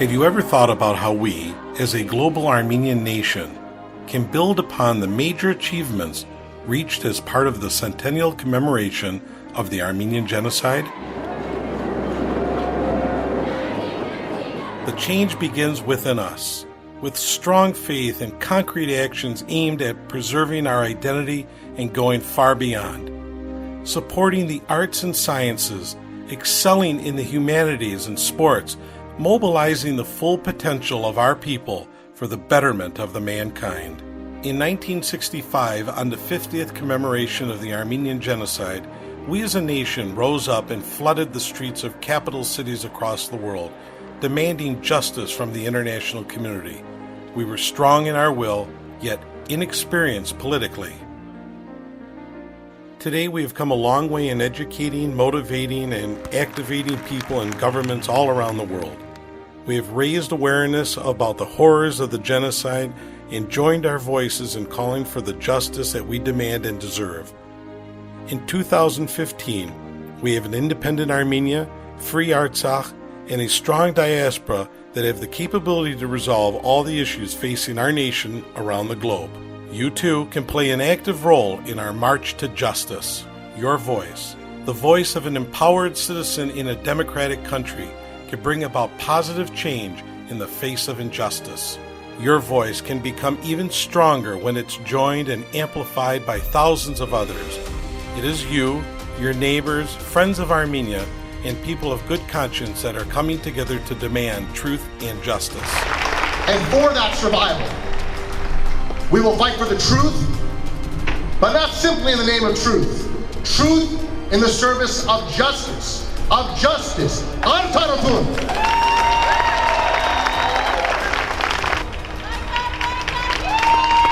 Have you ever thought about how we, as a global Armenian nation, can build upon the major achievements reached as part of the centennial commemoration of the Armenian Genocide? The change begins within us, with strong faith and concrete actions aimed at preserving our identity and going far beyond. Supporting the arts and sciences, excelling in the humanities and sports, mobilizing the full potential of our people for the betterment of the mankind. In 1965, on the 50th commemoration of the Armenian Genocide, we as a nation rose up and flooded the streets of capital cities across the world, demanding justice from the international community. We were strong in our will, yet inexperienced politically. Today we have come a long way in educating, motivating, and activating people and governments all around the world. We have raised awareness about the horrors of the genocide and joined our voices in calling for the justice that we demand and deserve. In 2015, we have an independent Armenia, free Artsakh, and a strong diaspora that have the capability to resolve all the issues facing our nation around the globe. You too can play an active role in our march to justice. Your voice, the voice of an empowered citizen in a democratic country, can bring about positive change in the face of injustice. Your voice can become even stronger when it's joined and amplified by thousands of others. It is you, your neighbors, friends of Armenia, and people of good conscience that are coming together to demand truth and justice. And for that survival, we will fight for the truth, but not simply in the name of truth. Truth in the service of justice. Of justice. Hai Tahd.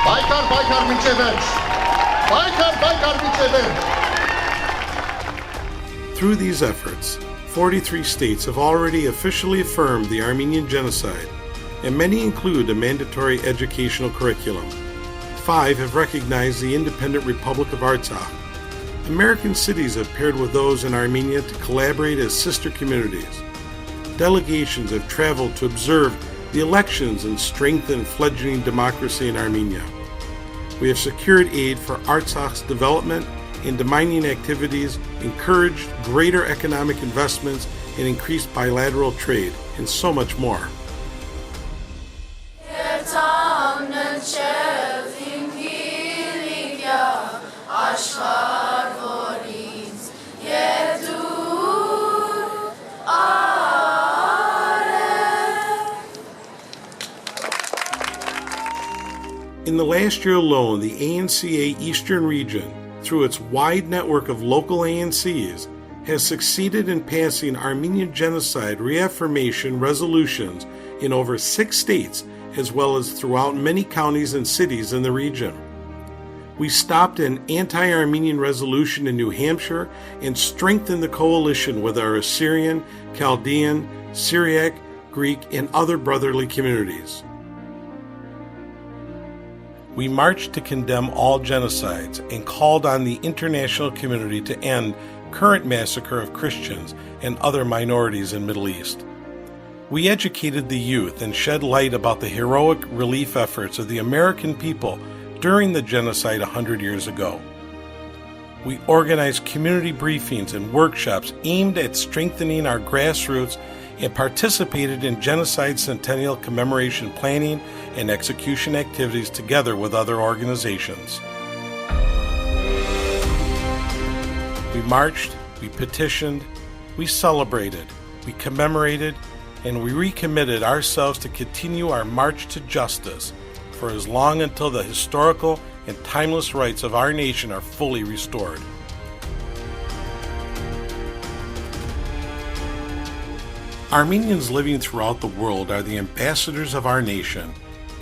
Baykar Micheverch. Baykar Micheverch. Through these efforts, 43 states have already officially affirmed the Armenian Genocide, and many include a mandatory educational curriculum. 5 have recognized the independent Republic of Artsakh. American cities have paired with those in Armenia to collaborate as sister communities. Delegations have traveled to observe the elections and strengthen fledgling democracy in Armenia. We have secured aid for Artsakh's development and demining activities, encouraged greater economic investments, and increased bilateral trade, and so much more. In the last year alone, the ANCA Eastern Region, through its wide network of local ANCs, has succeeded in passing Armenian genocide reaffirmation resolutions in over 6 states, as well as throughout many counties and cities in the region. We stopped an anti-Armenian resolution in New Hampshire and strengthened the coalition with our Assyrian, Chaldean, Syriac, Greek, and other brotherly communities. We marched to condemn all genocides and called on the international community to end current massacre of Christians and other minorities in the Middle East. We educated the youth and shed light about the heroic relief efforts of the American people during the genocide 100 years ago. We organized community briefings and workshops aimed at strengthening our grassroots and participated in genocide centennial commemoration planning and execution activities together with other organizations. We marched, we petitioned, we celebrated, we commemorated, and we recommitted ourselves to continue our march to justice for as long until the historical and timeless rights of our nation are fully restored. Armenians living throughout the world are the ambassadors of our nation,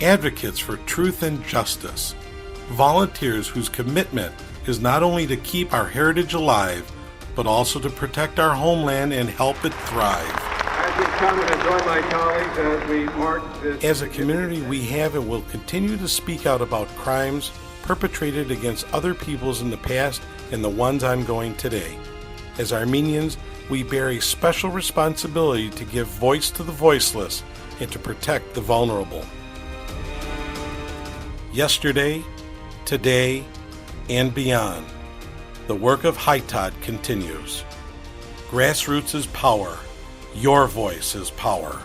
advocates for truth and justice, volunteers whose commitment is not only to keep our heritage alive, but also to protect our homeland and help it thrive. As a community, we have and will continue to speak out about crimes perpetrated against other peoples in the past and the ones ongoing today. As Armenians, we bear a special responsibility to give voice to the voiceless and to protect the vulnerable. Yesterday, today, and beyond, the work of Hai Tahd continues. Grassroots is power. Your voice is power.